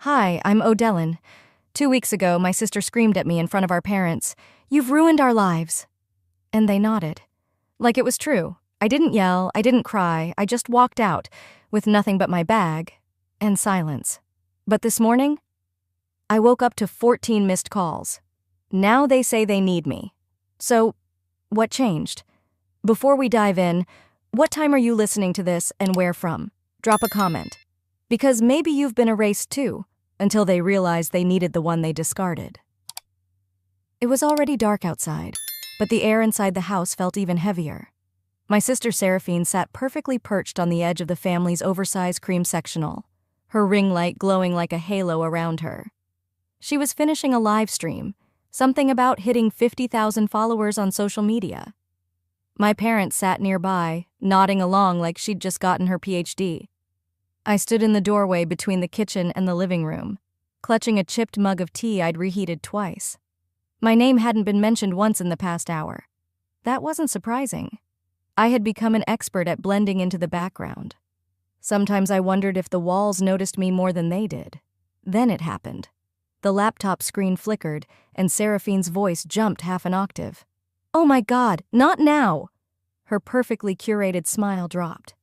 Hi, I'm Odellin. 2 weeks ago, my sister screamed at me in front of our parents, "You've ruined our lives." And they nodded. Like it was true. I didn't yell, I didn't cry, I just walked out, with nothing but my bag, and silence. But this morning, I woke up to 14 missed calls. Now they say they need me. So, what changed? Before we dive in, what time are you listening to this and where from? Drop a comment. Because maybe you've been erased too, until they realized they needed the one they discarded. It was already dark outside, but the air inside the house felt even heavier. My sister Seraphine sat perfectly perched on the edge of the family's oversized cream sectional, her ring light glowing like a halo around her. She was finishing a live stream, something about hitting 50,000 followers on social media. My parents sat nearby, nodding along like she'd just gotten her PhD. I stood in the doorway between the kitchen and the living room, clutching a chipped mug of tea I'd reheated twice. My name hadn't been mentioned once in the past hour. That wasn't surprising. I had become an expert at blending into the background. Sometimes I wondered if the walls noticed me more than they did. Then it happened. The laptop screen flickered, and Seraphine's voice jumped half an octave. "Oh my God, not now!" Her perfectly curated smile dropped.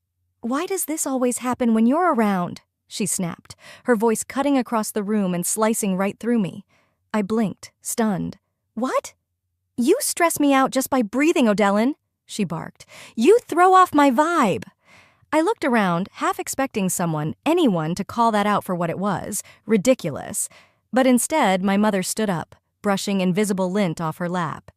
"Why does this always happen when you're around?" she snapped, her voice cutting across the room and slicing right through me. I blinked, stunned. "What? You stress me out just by breathing, Odellin," she barked. "You throw off my vibe." I looked around, half expecting anyone to call that out for what it was, ridiculous. But instead, my mother stood up, brushing invisible lint off her lap.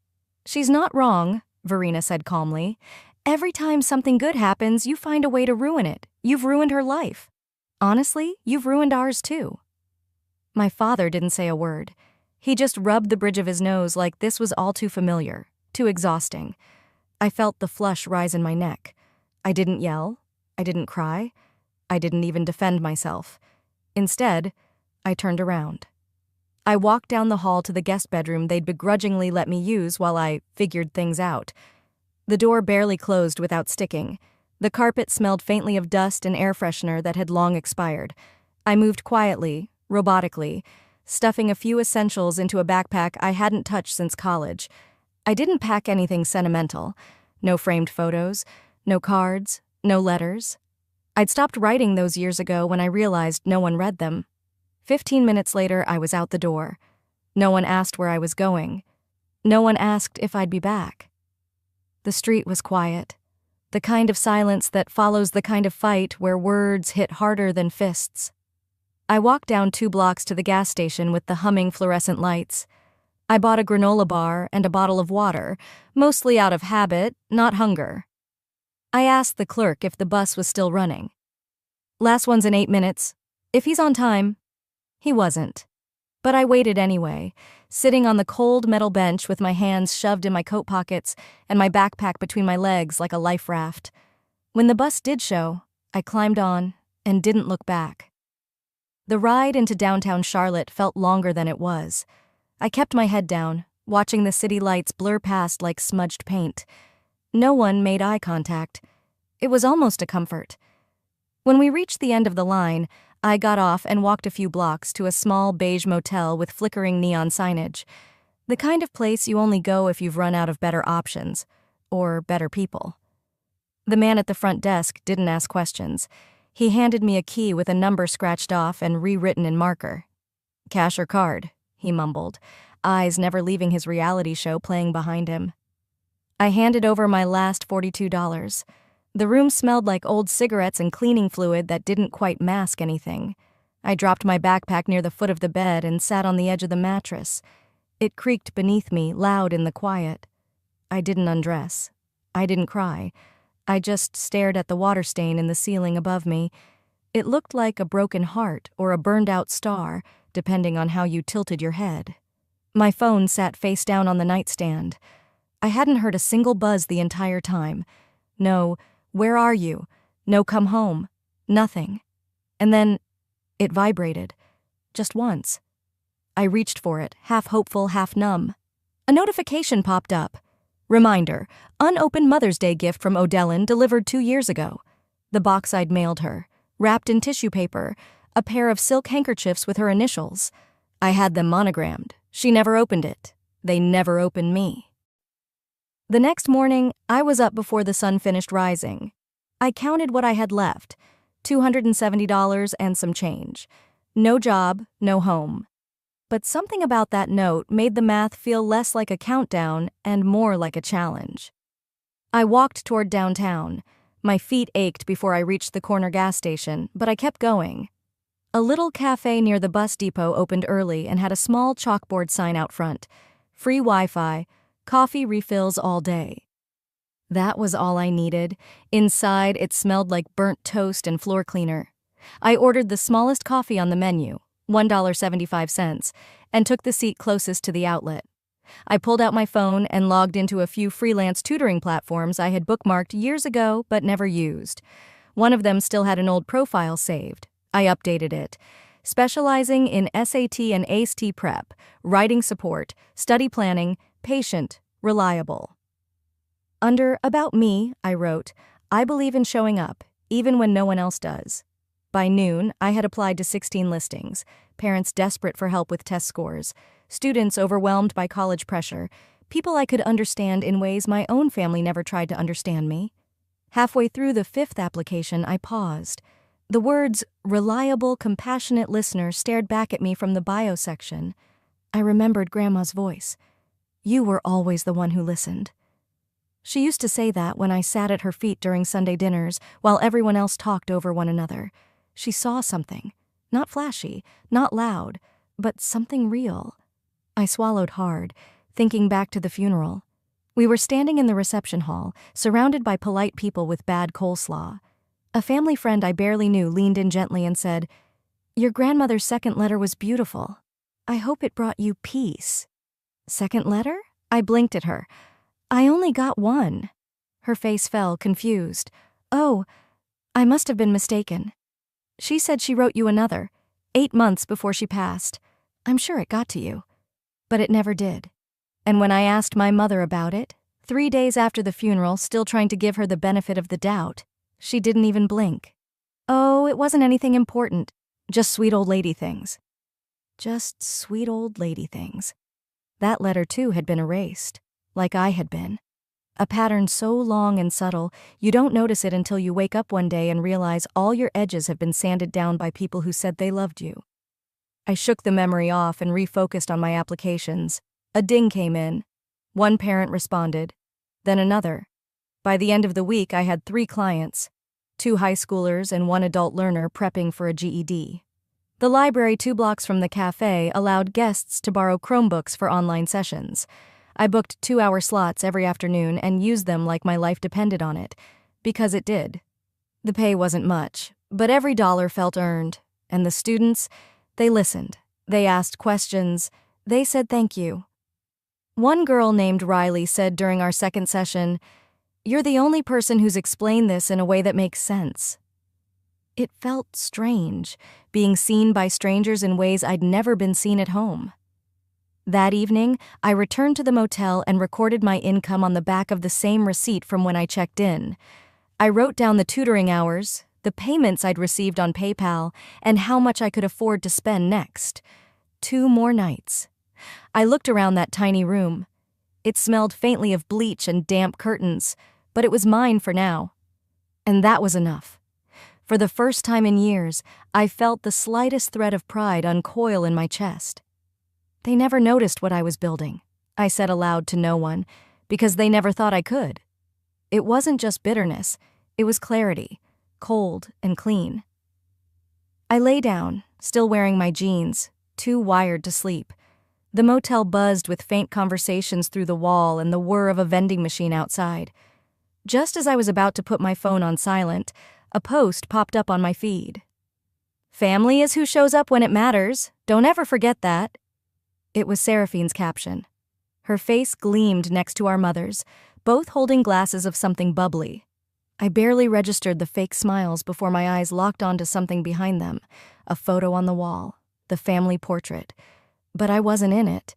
"She's not wrong," Verena said calmly. "Every time something good happens, you find a way to ruin it. You've ruined her life. Honestly, you've ruined ours too." My father didn't say a word. He just rubbed the bridge of his nose like this was all too familiar, too exhausting. I felt the flush rise in my neck. I didn't yell. I didn't cry. I didn't even defend myself. Instead, I turned around. I walked down the hall to the guest bedroom they'd begrudgingly let me use while I figured things out. The door barely closed without sticking. The carpet smelled faintly of dust and air freshener that had long expired. I moved quietly, robotically, stuffing a few essentials into a backpack I hadn't touched since college. I didn't pack anything sentimental. No framed photos, no cards, no letters. I'd stopped writing those years ago when I realized no one read them. 15 minutes later, I was out the door. No one asked where I was going. No one asked if I'd be back. The street was quiet. The kind of silence that follows the kind of fight where words hit harder than fists. I walked down 2 blocks to the gas station with the humming fluorescent lights. I bought a granola bar and a bottle of water, mostly out of habit, not hunger. I asked the clerk if the bus was still running. "Last one's in 8 minutes. If he's on time." He wasn't. But I waited anyway, sitting on the cold metal bench with my hands shoved in my coat pockets and my backpack between my legs like a life raft. When the bus did show, I climbed on and didn't look back. The ride into downtown Charlotte felt longer than it was. I kept my head down, watching the city lights blur past like smudged paint. No one made eye contact. It was almost a comfort. When we reached the end of the line, I got off and walked a few blocks to a small beige motel with flickering neon signage. The kind of place you only go if you've run out of better options, or better people. The man at the front desk didn't ask questions. He handed me a key with a number scratched off and rewritten in marker. "Cash or card," he mumbled, eyes never leaving his reality show playing behind him. I handed over my last $42. The room smelled like old cigarettes and cleaning fluid that didn't quite mask anything. I dropped my backpack near the foot of the bed and sat on the edge of the mattress. It creaked beneath me, loud in the quiet. I didn't undress. I didn't cry. I just stared at the water stain in the ceiling above me. It looked like a broken heart or a burned-out star, depending on how you tilted your head. My phone sat face down on the nightstand. I hadn't heard a single buzz the entire time. No, "Where are you?" No, "Come home." Nothing. And then it vibrated. Just once. I reached for it, half hopeful, half numb. A notification popped up. Reminder, unopened Mother's Day gift from Odellin delivered 2 years ago. The box I'd mailed her, wrapped in tissue paper, a pair of silk handkerchiefs with her initials. I had them monogrammed. She never opened it. They never opened me. The next morning, I was up before the sun finished rising. I counted what I had left, $270 and some change. No job, no home. But something about that note made the math feel less like a countdown and more like a challenge. I walked toward downtown. My feet ached before I reached the corner gas station, but I kept going. A little cafe near the bus depot opened early and had a small chalkboard sign out front. Free Wi-Fi, coffee refills all day. That was all I needed. Inside, it smelled like burnt toast and floor cleaner. I ordered the smallest coffee on the menu, $1.75, and took the seat closest to the outlet. I pulled out my phone and logged into a few freelance tutoring platforms I had bookmarked years ago but never used. One of them still had an old profile saved. I updated it. Specializing in SAT and ACT prep, writing support, study planning, patient, reliable. Under About Me, I wrote, I believe in showing up, even when no one else does. By noon, I had applied to 16 listings, parents desperate for help with test scores, students overwhelmed by college pressure, people I could understand in ways my own family never tried to understand me. Halfway through the 5th application, I paused. The words, reliable, compassionate listener stared back at me from the bio section. I remembered Grandma's voice. You were always the one who listened. She used to say that when I sat at her feet during Sunday dinners while everyone else talked over one another. She saw something. Not flashy, not loud, but something real. I swallowed hard, thinking back to the funeral. We were standing in the reception hall, surrounded by polite people with bad coleslaw. A family friend I barely knew leaned in gently and said, Your grandmother's second letter was beautiful. I hope it brought you peace. Second letter? I blinked at her. I only got one. Her face fell, confused. Oh, I must have been mistaken. She said she wrote you another, 8 months before she passed. I'm sure it got to you. But it never did. And when I asked my mother about it, 3 days after the funeral, still trying to give her the benefit of the doubt, she didn't even blink. Oh, it wasn't anything important. Just sweet old lady things. Just sweet old lady things. That letter, too, had been erased, like I had been. A pattern so long and subtle, you don't notice it until you wake up one day and realize all your edges have been sanded down by people who said they loved you. I shook the memory off and refocused on my applications. A ding came in. One parent responded, then another. By the end of the week, I had 3 clients, 2 high schoolers and 1 adult learner prepping for a GED. The library 2 blocks from the cafe allowed guests to borrow Chromebooks for online sessions. I booked 2-hour slots every afternoon and used them like my life depended on it, because it did. The pay wasn't much, but every dollar felt earned. And the students, they listened. They asked questions. They said thank you. One girl named Riley said during our second session, You're the only person who's explained this in a way that makes sense. It felt strange, being seen by strangers in ways I'd never been seen at home. That evening, I returned to the motel and recorded my income on the back of the same receipt from when I checked in. I wrote down the tutoring hours, the payments I'd received on PayPal, and how much I could afford to spend next. 2 more nights. I looked around that tiny room. It smelled faintly of bleach and damp curtains, but it was mine for now. And that was enough. For the first time in years, I felt the slightest thread of pride uncoil in my chest. They never noticed what I was building, I said aloud to no one, because they never thought I could. It wasn't just bitterness, it was clarity, cold and clean. I lay down, still wearing my jeans, too wired to sleep. The motel buzzed with faint conversations through the wall and the whir of a vending machine outside. Just as I was about to put my phone on silent, a post popped up on my feed. Family is who shows up when it matters. Don't ever forget that. It was Seraphine's caption. Her face gleamed next to our mother's, both holding glasses of something bubbly. I barely registered the fake smiles before my eyes locked onto something behind them, a photo on the wall, the family portrait. But I wasn't in it.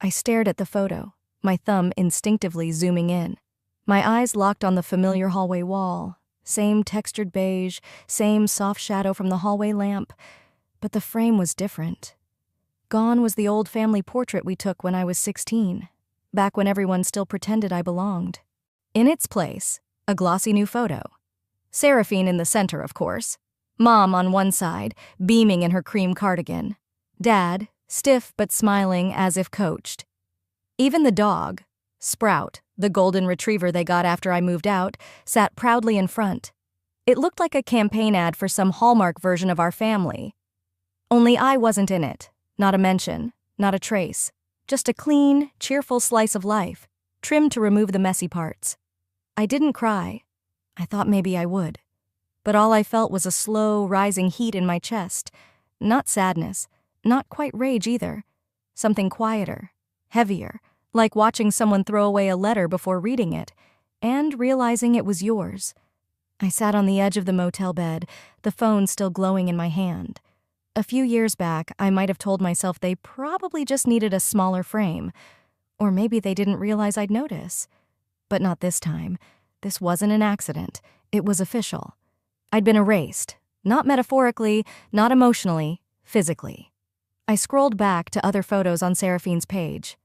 I stared at the photo, my thumb instinctively zooming in. My eyes locked on the familiar hallway wall. Same textured beige, same soft shadow from the hallway lamp. but the frame was different. Gone was the old family portrait we took when I was 16, back when everyone still pretended I belonged. In its place, a glossy new photo. Seraphine in the center, of course. Mom on one side, beaming in her cream cardigan. Dad, stiff but smiling as if coached. Even the dog, Sprout, the golden retriever they got after I moved out, sat proudly in front. It looked like a campaign ad for some Hallmark version of our family. Only I wasn't in it. Not a mention, not a trace. Just a clean, cheerful slice of life, trimmed to remove the messy parts. I didn't cry. I thought maybe I would. But all I felt was a slow, rising heat in my chest. Not sadness, not quite rage either. Something quieter, heavier, like watching someone throw away a letter before reading it, and realizing it was yours. I sat on the edge of the motel bed, the phone still glowing in my hand. A few years back, I might have told myself they probably just needed a smaller frame. Or maybe they didn't realize I'd notice. But not this time. This wasn't an accident. It was official. I'd been erased. Not metaphorically, not emotionally, physically. I scrolled back to other photos on Seraphine's page.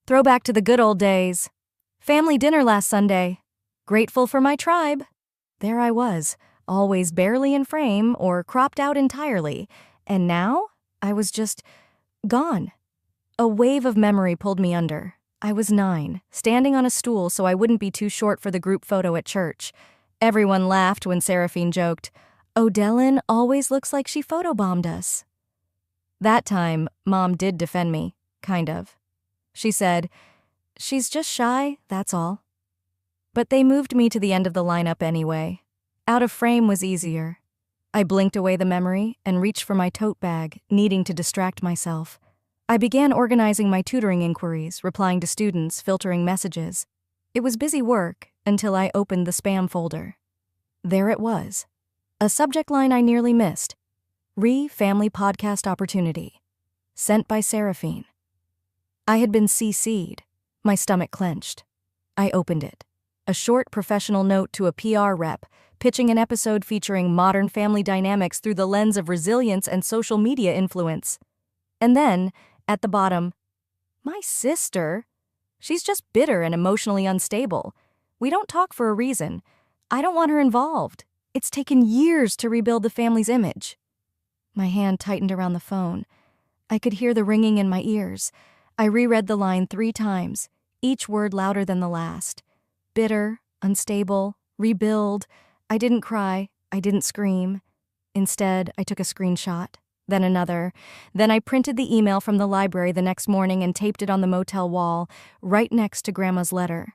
Throwback to the good old days. Family dinner last Sunday. Grateful for my tribe. There I was, always barely in frame or cropped out entirely. And now, I was just gone. A wave of memory pulled me under. I was 9, standing on a stool so I wouldn't be too short for the group photo at church. Everyone laughed when Seraphine joked, "Odellin always looks like she photobombed us." That time, Mom did defend me, kind of. She said, "She's just shy, that's all." But they moved me to the end of the lineup anyway. Out of frame was easier. I blinked away the memory and reached for my tote bag, needing to distract myself. I began organizing my tutoring inquiries, replying to students, filtering messages. It was busy work until I opened the spam folder. There it was. A subject line I nearly missed. Family podcast opportunity. Sent by Seraphine. I had been CC'd. My stomach clenched. I opened it. A short professional note to a PR rep, pitching an episode featuring modern family dynamics through the lens of resilience and social media influence. And then, at the bottom, "My sister? She's just bitter and emotionally unstable. We don't talk for a reason. I don't want her involved. It's taken years to rebuild the family's image." My hand tightened around the phone. I could hear the ringing in my ears. I reread the line 3 times, each word louder than the last. Bitter, unstable, rebuild. I didn't cry. I didn't scream. Instead, I took a screenshot, then another. Then I printed the email from the library the next morning and taped it on the motel wall, right next to Grandma's letter.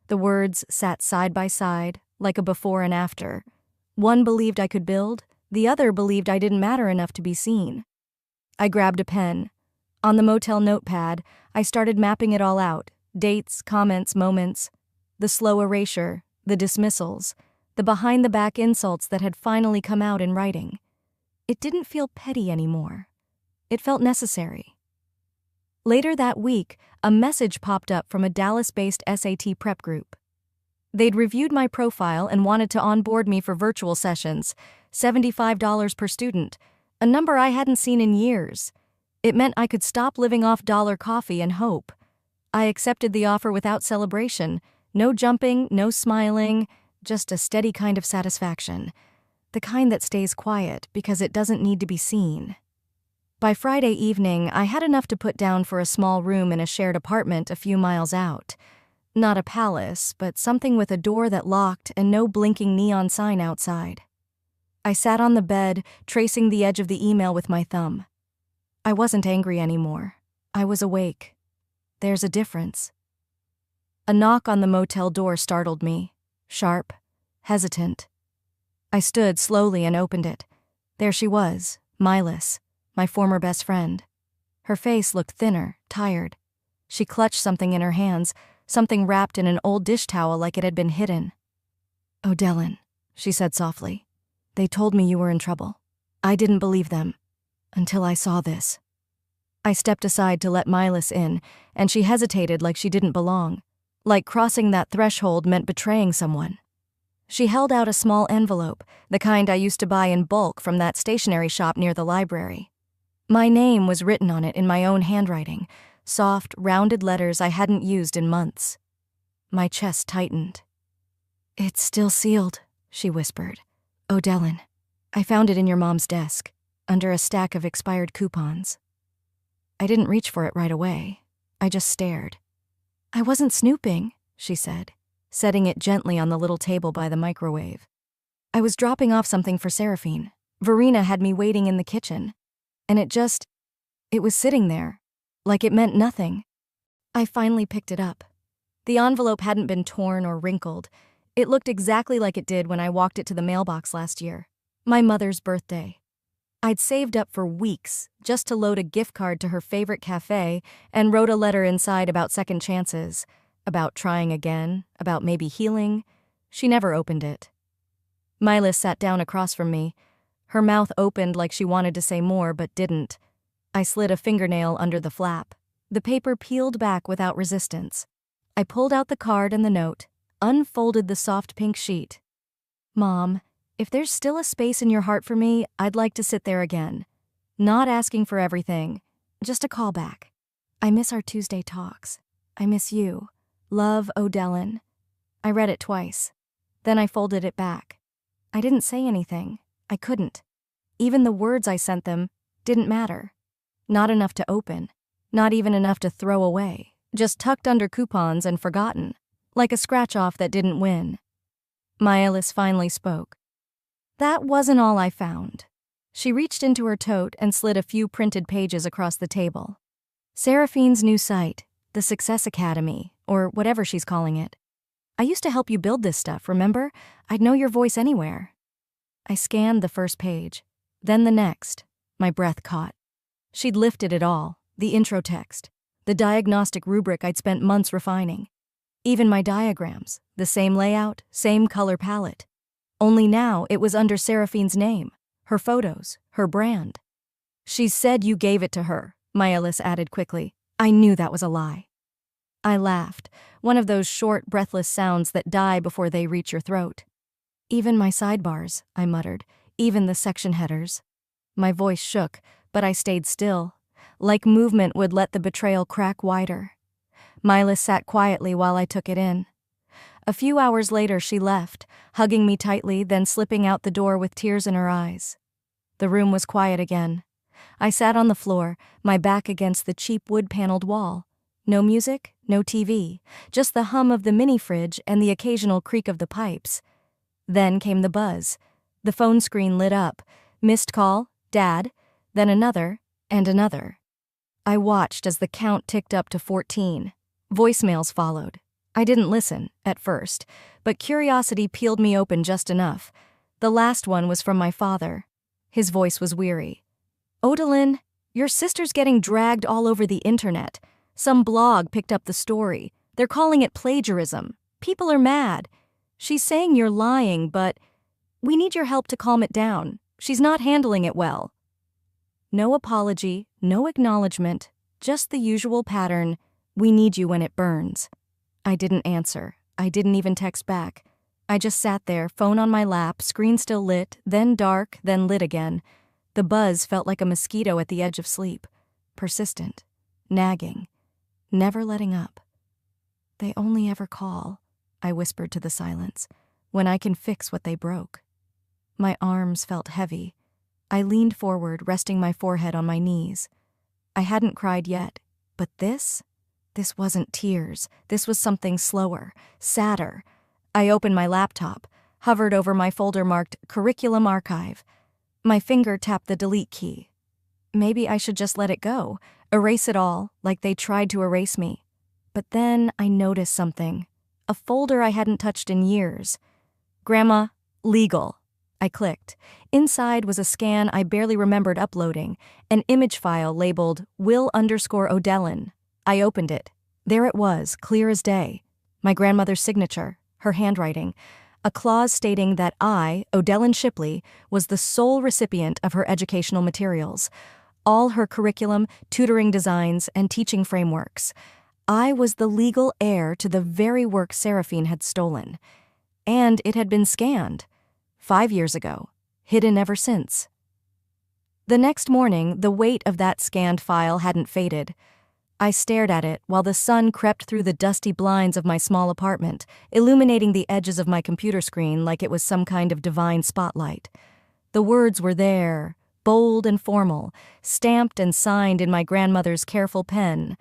The words sat side by side, like a before and after. One believed I could build, the other believed I didn't matter enough to be seen. I grabbed a pen. On the motel notepad, I started mapping it all out. Dates, comments, moments. The slow erasure, the dismissals, the behind-the-back insults that had finally come out in writing. It didn't feel petty anymore. It felt necessary. Later that week, a message popped up from a Dallas-based SAT prep group. They'd reviewed my profile and wanted to onboard me for virtual sessions, $75 per student, a number I hadn't seen in years. It meant I could stop living off dollar coffee and hope. I accepted the offer without celebration. No jumping, no smiling, just a steady kind of satisfaction. The kind that stays quiet because it doesn't need to be seen. By Friday evening, I had enough to put down for a small room in a shared apartment a few miles out. Not a palace, but something with a door that locked and no blinking neon sign outside. I sat on the bed, tracing the edge of the email with my thumb. I wasn't angry anymore. I was awake. There's a difference. A knock on the motel door startled me, sharp, hesitant. I stood slowly and opened it. There she was, Miles, my former best friend. Her face looked thinner, tired. She clutched something in her hands, something wrapped in an old dish towel like it had been hidden. "Odellin," she said softly. "They told me you were in trouble. I didn't believe them, until I saw this." I stepped aside to let Miles in, and she hesitated like she didn't belong, like crossing that threshold meant betraying someone. She held out a small envelope, the kind I used to buy in bulk from that stationery shop near the library. My name was written on it in my own handwriting, soft, rounded letters I hadn't used in months. My chest tightened. "It's still sealed," she whispered. "Odellin, I found it in your mom's desk, under a stack of expired coupons." I didn't reach for it right away. I just stared. "I wasn't snooping," she said, setting it gently on the little table by the microwave. "I was dropping off something for Seraphine. Verena had me waiting in the kitchen. And it was sitting there, like it meant nothing." I finally picked it up. The envelope hadn't been torn or wrinkled. It looked exactly like it did when I walked it to the mailbox last year. My mother's birthday. I'd saved up for weeks just to load a gift card to her favorite cafe and wrote a letter inside about second chances, about trying again, about maybe healing. She never opened it. Mylis sat down across from me. Her mouth opened like she wanted to say more but didn't. I slid a fingernail under the flap. The paper peeled back without resistance. I pulled out the card and the note, unfolded the soft pink sheet. "Mom, if there's still a space in your heart for me, I'd like to sit there again. Not asking for everything, just a call back. I miss our Tuesday talks. I miss you. Love, Odellin." I read it twice. Then I folded it back. I didn't say anything. I couldn't. Even the words I sent them didn't matter. Not enough to open. Not even enough to throw away. Just tucked under coupons and forgotten. Like a scratch-off that didn't win. Mylis finally spoke. "That wasn't all I found." She reached into her tote and slid a few printed pages across the table. "Seraphine's new site, the Success Academy, or whatever she's calling it. I used to help you build this stuff, remember? I'd know your voice anywhere." I scanned the first page, then the next. My breath caught. She'd lifted it all, the intro text, the diagnostic rubric I'd spent months refining. Even my diagrams, the same layout, same color palette. Only now it was under Seraphine's name, her photos, her brand. "She said you gave it to her," Mylis added quickly. I knew that was a lie. I laughed, one of those short, breathless sounds that die before they reach your throat. "Even my sidebars," I muttered, "even the section headers." My voice shook, but I stayed still, like movement would let the betrayal crack wider. Mylis sat quietly while I took it in. A few hours later she left, hugging me tightly, then slipping out the door with tears in her eyes. The room was quiet again. I sat on the floor, my back against the cheap wood-paneled wall. No music, no TV, just the hum of the mini-fridge and the occasional creak of the pipes. Then came the buzz. The phone screen lit up. Missed call, Dad, then another, and another. I watched as the count ticked up to 14. Voicemails followed. I didn't listen, at first, but curiosity peeled me open just enough. The last one was from my father. His voice was weary. "Odellin, your sister's getting dragged all over the internet. Some blog picked up the story. They're calling it plagiarism. People are mad. She's saying you're lying, but we need your help to calm it down. She's not handling it well." No apology, no acknowledgement, just the usual pattern, "We need you when it burns." I didn't answer. I didn't even text back. I just sat there, phone on my lap, screen still lit, then dark, then lit again. The buzz felt like a mosquito at the edge of sleep. Persistent. Nagging. Never letting up. "They only ever call," I whispered to the silence, "when I can fix what they broke." My arms felt heavy. I leaned forward, resting my forehead on my knees. I hadn't cried yet, but this wasn't tears. This was something slower, sadder. I opened my laptop, hovered over my folder marked Curriculum Archive. My finger tapped the delete key. Maybe I should just let it go, erase it all, like they tried to erase me. But then I noticed something. A folder I hadn't touched in years. "Grandma, legal." I clicked. Inside was a scan I barely remembered uploading, an image file labeled Will_Odellin. I opened it. There it was, clear as day. My grandmother's signature, her handwriting, a clause stating that I, Odellin Shipley, was the sole recipient of her educational materials, all her curriculum, tutoring designs, and teaching frameworks. I was the legal heir to the very work Seraphine had stolen. And it had been scanned. 5 years ago. Hidden ever since. The next morning, the weight of that scanned file hadn't faded. I stared at it while the sun crept through the dusty blinds of my small apartment, illuminating the edges of my computer screen like it was some kind of divine spotlight. The words were there, bold and formal, stamped and signed in my grandmother's careful pen.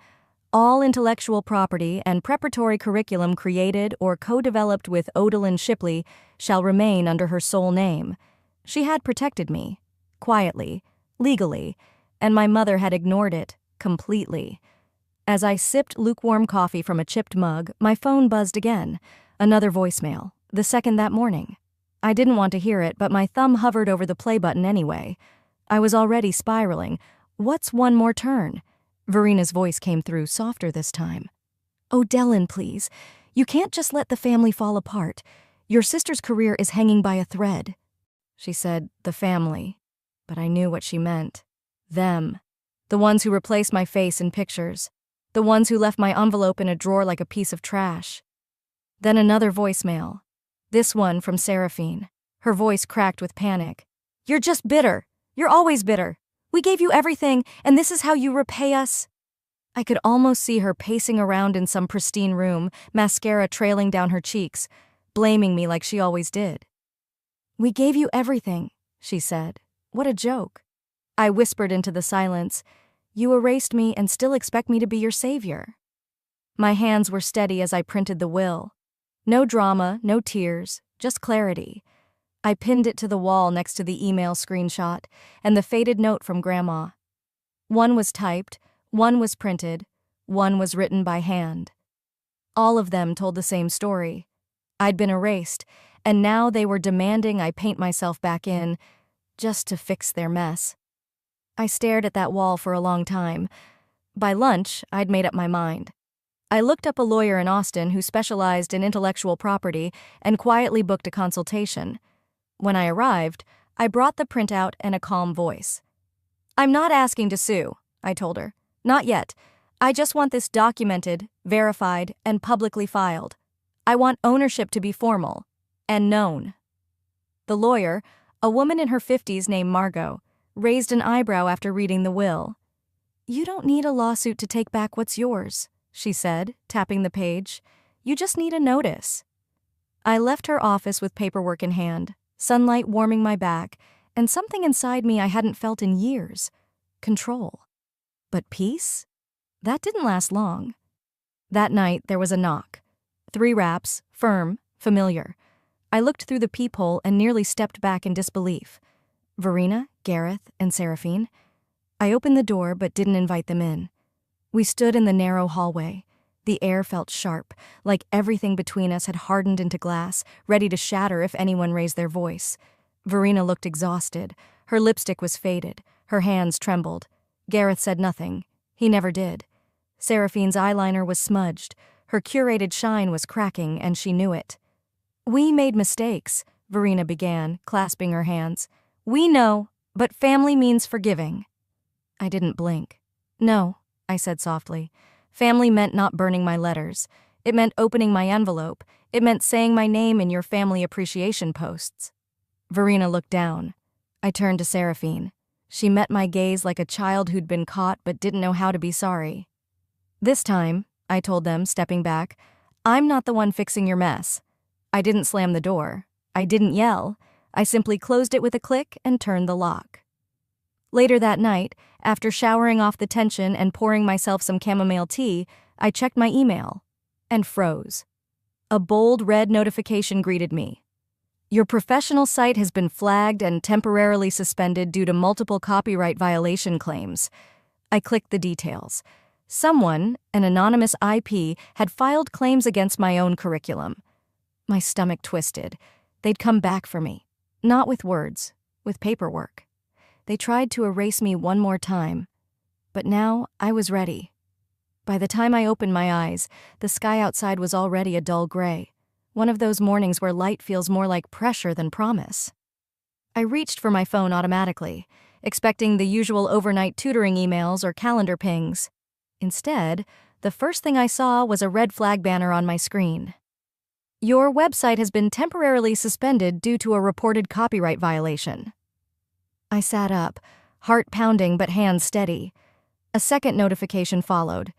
All intellectual property and preparatory curriculum created or co-developed with Odalyn Shipley shall remain under her sole name. She had protected me, quietly, legally, and my mother had ignored it, completely. As I sipped lukewarm coffee from a chipped mug, my phone buzzed again. Another voicemail, the second that morning. I didn't want to hear it, but my thumb hovered over the play button anyway. I was already spiraling. What's one more turn? Verina's voice came through, softer this time. "Oh, Dylan, please. You can't just let the family fall apart. Your sister's career is hanging by a thread." She said, "the family." But I knew what she meant. Them. The ones who replaced my face in pictures. The ones who left my envelope in a drawer like a piece of trash. Then another voicemail. This one from Seraphine. Her voice cracked with panic. "You're just bitter. You're always bitter. We gave you everything, and this is how you repay us?" I could almost see her pacing around in some pristine room, mascara trailing down her cheeks, blaming me like she always did. "We gave you everything," she said. What a joke. I whispered into the silence, "You erased me and still expect me to be your savior." My hands were steady as I printed the will. No drama, no tears, just clarity. I pinned it to the wall next to the email screenshot and the faded note from Grandma. One was typed, one was printed, one was written by hand. All of them told the same story. I'd been erased, and now they were demanding I paint myself back in, just to fix their mess. I stared at that wall for a long time. By lunch, I'd made up my mind. I looked up a lawyer in Austin who specialized in intellectual property and quietly booked a consultation. When I arrived, I brought the printout and a calm voice. "I'm not asking to sue," I told her. "Not yet. I just want this documented, verified, and publicly filed. I want ownership to be formal and known." The lawyer, a woman in her 50s named Margot, raised an eyebrow after reading the will. "You don't need a lawsuit to take back what's yours," she said, tapping the page. "You just need a notice." I left her office with paperwork in hand, sunlight warming my back, and something inside me I hadn't felt in years. Control. But peace? That didn't last long. That night, there was a knock. 3 raps, firm, familiar. I looked through the peephole and nearly stepped back in disbelief. Verina, Gareth, and Seraphine. I opened the door but didn't invite them in. We stood in the narrow hallway. The air felt sharp, like everything between us had hardened into glass, ready to shatter if anyone raised their voice. Verina looked exhausted. Her lipstick was faded. Her hands trembled. Gareth said nothing. He never did. Seraphine's eyeliner was smudged. Her curated shine was cracking, and she knew it. "We made mistakes," Verina began, clasping her hands. "We know, but family means forgiving." I didn't blink. "No," I said softly. "Family meant not burning my letters. It meant opening my envelope. It meant saying my name in your family appreciation posts." Verina looked down. I turned to Seraphine. She met my gaze like a child who'd been caught but didn't know how to be sorry. "This time," I told them, stepping back, "I'm not the one fixing your mess." I didn't slam the door. I didn't yell. I simply closed it with a click and turned the lock. Later that night, after showering off the tension and pouring myself some chamomile tea, I checked my email and froze. A bold red notification greeted me. "Your professional site has been flagged and temporarily suspended due to multiple copyright violation claims." I clicked the details. Someone, an anonymous IP, had filed claims against my own curriculum. My stomach twisted. They'd come back for me. Not with words, with paperwork. They tried to erase me one more time. But now I was ready. By the time I opened my eyes, the sky outside was already a dull gray. One of those mornings where light feels more like pressure than promise. I reached for my phone automatically, expecting the usual overnight tutoring emails or calendar pings. Instead, the first thing I saw was a red flag banner on my screen. "Your website has been temporarily suspended due to a reported copyright violation." I sat up, heart pounding but hands steady. A second notification followed,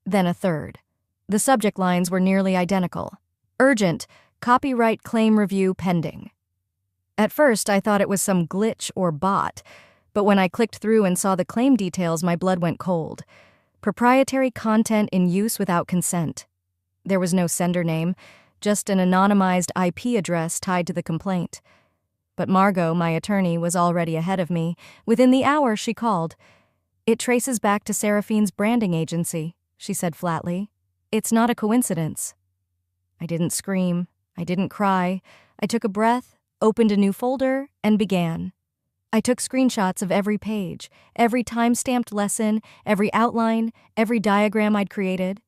then a third. The subject lines were nearly identical. Urgent, copyright claim review pending. At first, I thought it was some glitch or bot, but when I clicked through and saw the claim details, my blood went cold. Proprietary content in use without consent. There was no sender name, just an anonymized IP address tied to the complaint. But Margot, my attorney, was already ahead of me. Within the hour, she called. "It traces back to Seraphine's branding agency," she said flatly. "It's not a coincidence." I didn't scream. I didn't cry. I took a breath, opened a new folder, and began. I took screenshots of every page, every time-stamped lesson, every outline, every diagram I'd created.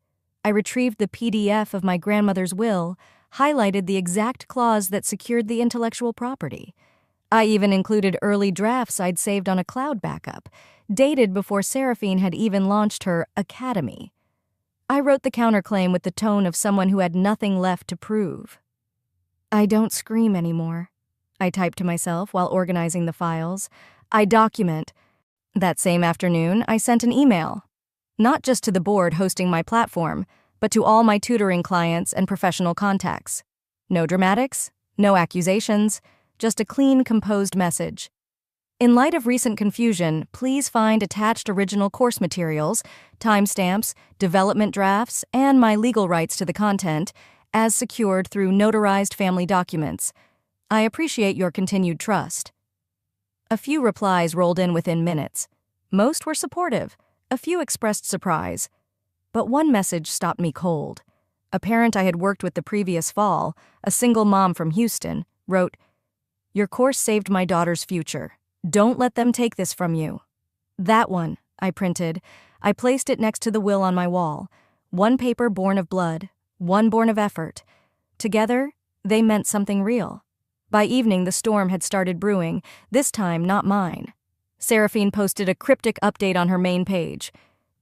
I retrieved the PDF of my grandmother's will, highlighted the exact clause that secured the intellectual property. I even included early drafts I'd saved on a cloud backup, dated before Seraphine had even launched her academy. I wrote the counterclaim with the tone of someone who had nothing left to prove. "I don't scream anymore," I typed to myself while organizing the files. "I document." That same afternoon, I sent an email. Not just to the board hosting my platform, but to all my tutoring clients and professional contacts. No dramatics, no accusations, just a clean, composed message. In light of recent confusion, please find attached original course materials, timestamps, development drafts, and my legal rights to the content, as secured through notarized family documents. I appreciate your continued trust. A few replies rolled in within minutes. Most were supportive. A few expressed surprise. But one message stopped me cold. A parent I had worked with the previous fall, a single mom from Houston, wrote, "Your course saved my daughter's future. Don't let them take this from you." That one, I printed. I placed it next to the will on my wall. One paper born of blood, one born of effort. Together, they meant something real. By evening, the storm had started brewing, this time not mine. Seraphine posted a cryptic update on her main page.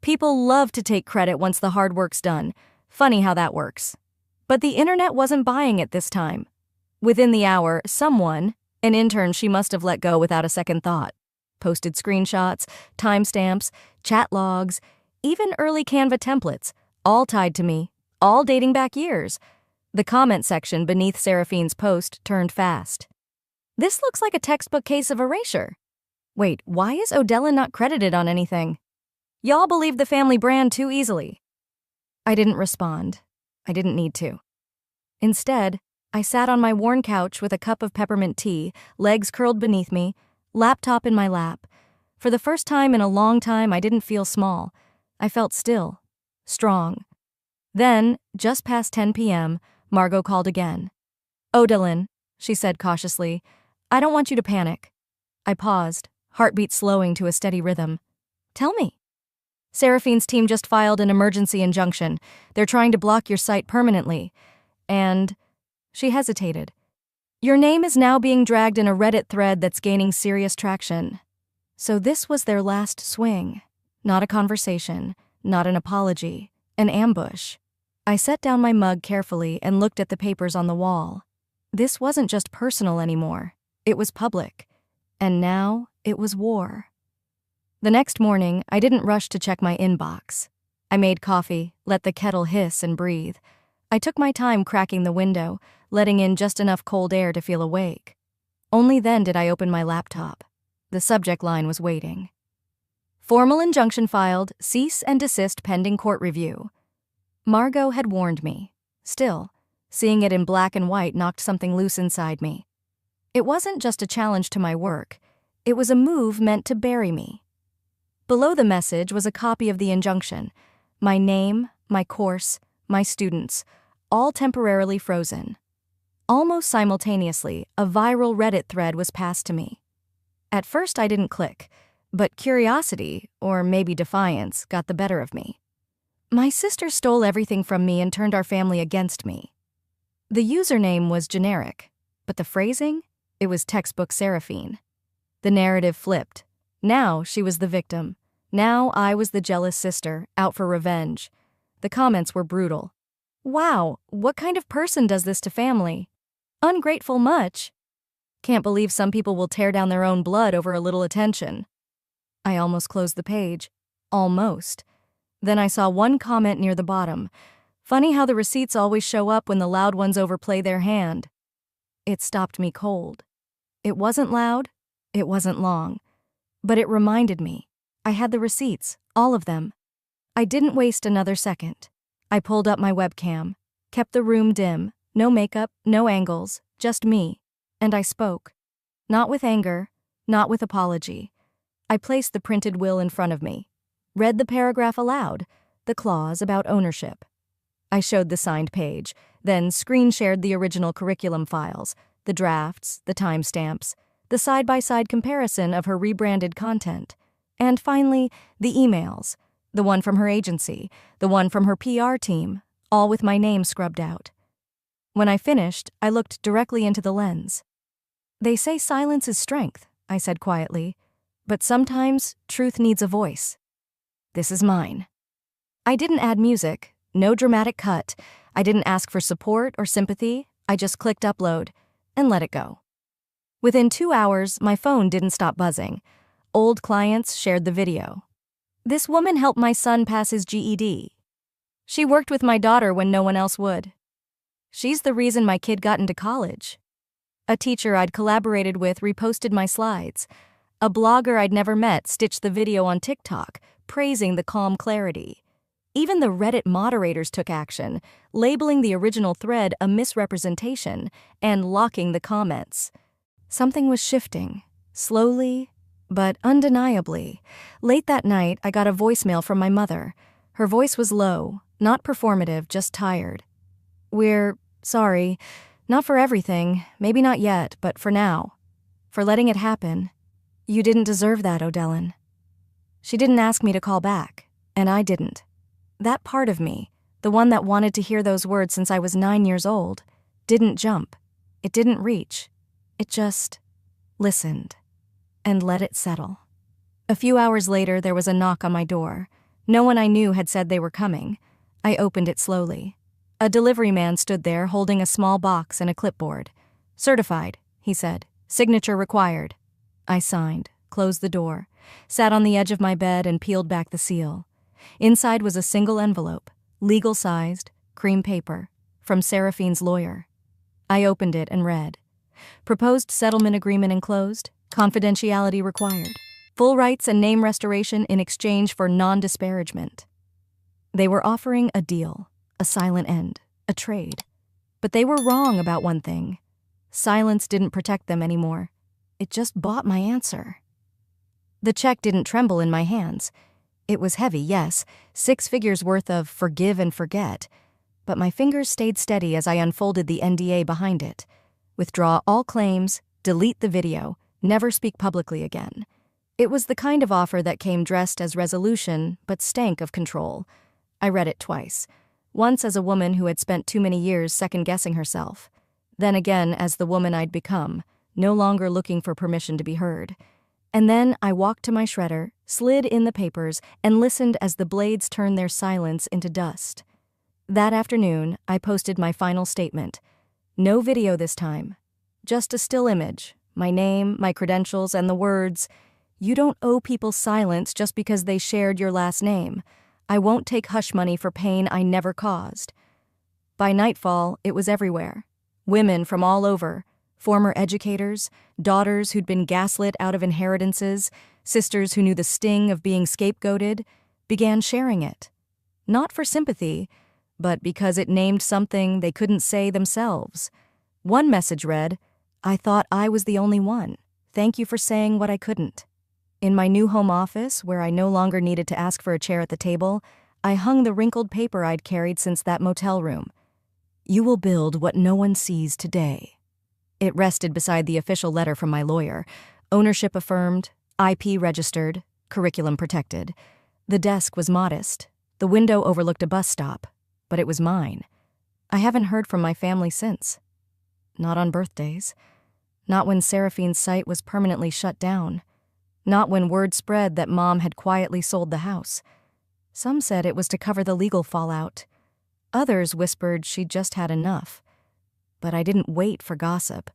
"People love to take credit once the hard work's done. Funny how that works." But the internet wasn't buying it this time. Within the hour, someone, an intern she must have let go without a second thought, posted screenshots, timestamps, chat logs, even early Canva templates, all tied to me, all dating back years. The comment section beneath Seraphine's post turned fast. "This looks like a textbook case of erasure. Wait, why is Odellin not credited on anything? Y'all believe the family brand too easily." I didn't respond. I didn't need to. Instead, I sat on my worn couch with a cup of peppermint tea, legs curled beneath me, laptop in my lap. For the first time in a long time, I didn't feel small. I felt still, strong. Then, just past 10 p.m., Margot called again. "Odellin," she said cautiously, "I don't want you to panic." I paused, heartbeat slowing to a steady rhythm. "Tell me." "Seraphine's team just filed an emergency injunction. They're trying to block your site permanently. And..." She hesitated. "Your name is now being dragged in a Reddit thread that's gaining serious traction." So this was their last swing. Not a conversation, not an apology, an ambush. I set down my mug carefully and looked at the papers on the wall. This wasn't just personal anymore. It was public. And now, it was war. The next morning, I didn't rush to check my inbox. I made coffee, let the kettle hiss and breathe. I took my time cracking the window, letting in just enough cold air to feel awake. Only then did I open my laptop. The subject line was waiting. "Formal injunction filed, cease and desist pending court review." Margot had warned me. Still, seeing it in black and white knocked something loose inside me. It wasn't just a challenge to my work. It was a move meant to bury me. Below the message was a copy of the injunction. My name, my course, my students, all temporarily frozen. Almost simultaneously, a viral Reddit thread was passed to me. At first, I didn't click, but curiosity, or maybe defiance, got the better of me. My sister stole everything from me and turned our family against me. The username was generic, but the phrasing? It was textbook Seraphine. The narrative flipped. Now she was the victim. Now I was the jealous sister, out for revenge. The comments were brutal. "Wow, what kind of person does this to family? Ungrateful much. Can't believe some people will tear down their own blood over a little attention." I almost closed the page. Almost. Then I saw one comment near the bottom. Funny how the receipts always show up when the loud ones overplay their hand. It stopped me cold. It wasn't loud. It wasn't long. But it reminded me. I had the receipts, all of them. I didn't waste another second. I pulled up my webcam, kept the room dim, no makeup, no angles, just me. And I spoke. Not with anger, not with apology. I placed the printed will in front of me, read the paragraph aloud, the clause about ownership. I showed the signed page, then screen shared the original curriculum files, the drafts, the timestamps, the side-by-side comparison of her rebranded content, and finally, the emails, the one from her agency, the one from her PR team, all with my name scrubbed out. When I finished, I looked directly into the lens. They say silence is strength, I said quietly, but sometimes truth needs a voice. This is mine. I didn't add music, no dramatic cut. I didn't ask for support or sympathy. I just clicked upload and let it go. Within 2 hours, my phone didn't stop buzzing. Old clients shared the video. This woman helped my son pass his GED. She worked with my daughter when no one else would. She's the reason my kid got into college. A teacher I'd collaborated with reposted my slides. A blogger I'd never met stitched the video on TikTok, praising the calm clarity. Even the Reddit moderators took action, labeling the original thread a misrepresentation and locking the comments. Something was shifting, slowly, but undeniably. Late that night, I got a voicemail from my mother. Her voice was low, not performative, just tired. "We're sorry. Not for everything, maybe not yet, but for now. For letting it happen. You didn't deserve that, Odellin." She didn't ask me to call back, and I didn't. That part of me, the one that wanted to hear those words since I was 9 years old, didn't jump. It didn't reach. It just listened and let it settle. A few hours later, there was a knock on my door. No one I knew had said they were coming. I opened it slowly. A delivery man stood there holding a small box and a clipboard. "Certified," he said. "Signature required." I signed, closed the door, sat on the edge of my bed and peeled back the seal. Inside was a single envelope, legal-sized, cream paper, from Seraphine's lawyer. I opened it and read. Proposed settlement agreement enclosed, confidentiality required, full rights and name restoration in exchange for non-disparagement. They were offering a deal, a silent end, a trade. But they were wrong about one thing. Silence didn't protect them anymore. It just bought my answer. The check didn't tremble in my hands. It was heavy, yes, 6 figures worth of forgive and forget. But my fingers stayed steady as I unfolded the NDA behind it. Withdraw all claims, delete the video, never speak publicly again. It was the kind of offer that came dressed as resolution, but stank of control. I read it twice. Once as a woman who had spent too many years second-guessing herself. Then again as the woman I'd become, no longer looking for permission to be heard. And then I walked to my shredder, slid in the papers, and listened as the blades turned their silence into dust. That afternoon, I posted my final statement. No video this time. Just a still image, my name, my credentials, and the words, "You don't owe people silence just because they shared your last name. I won't take hush money for pain I never caused." By nightfall, it was everywhere. Women from all over, former educators, daughters who'd been gaslit out of inheritances, sisters who knew the sting of being scapegoated, began sharing it. Not for sympathy, but because it named something they couldn't say themselves. One message read, "I thought I was the only one. Thank you for saying what I couldn't." In my new home office, where I no longer needed to ask for a chair at the table, I hung the wrinkled paper I'd carried since that motel room. "You will build what no one sees today." It rested beside the official letter from my lawyer. Ownership affirmed, IP registered, curriculum protected. The desk was modest. The window overlooked a bus stop, but it was mine. I haven't heard from my family since. Not on birthdays. Not when Seraphine's site was permanently shut down. Not when word spread that Mom had quietly sold the house. Some said it was to cover the legal fallout. Others whispered she'd just had enough. But I didn't wait for gossip.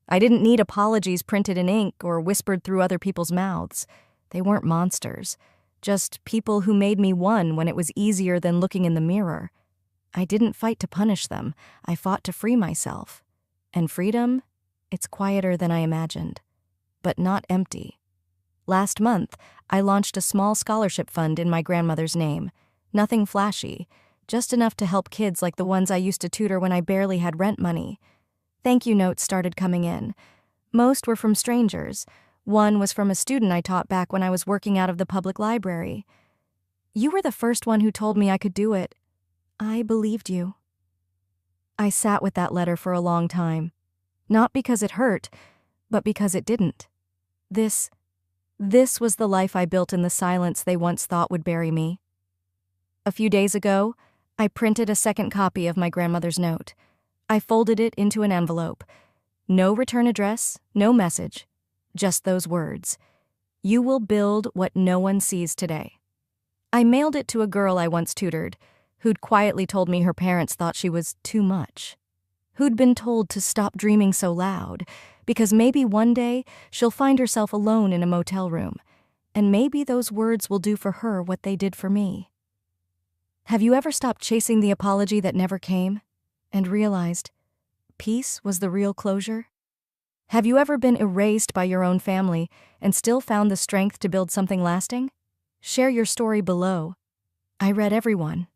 I didn't need apologies printed in ink or whispered through other people's mouths. They weren't monsters, just people who made me one when it was easier than looking in the mirror. I didn't fight to punish them. I fought to free myself. And freedom, it's quieter than I imagined, but not empty. Last month, I launched a small scholarship fund in my grandmother's name. Nothing flashy, just enough to help kids like the ones I used to tutor when I barely had rent money. Thank you notes started coming in. Most were from strangers. One was from a student I taught back when I was working out of the public library. "You were the first one who told me I could do it. I believed you." I sat with that letter for a long time. Not because it hurt, but because it didn't. This was the life I built in the silence they once thought would bury me. A few days ago, I printed a second copy of my grandmother's note. I folded it into an envelope. No return address, no message, just those words. "You will build what no one sees today." I mailed it to a girl I once tutored, who'd quietly told me her parents thought she was too much. Who'd been told to stop dreaming so loud, because maybe one day she'll find herself alone in a motel room, and maybe those words will do for her what they did for me. Have you ever stopped chasing the apology that never came, and realized peace was the real closure? Have you ever been erased by your own family and still found the strength to build something lasting? Share your story below. I read everyone.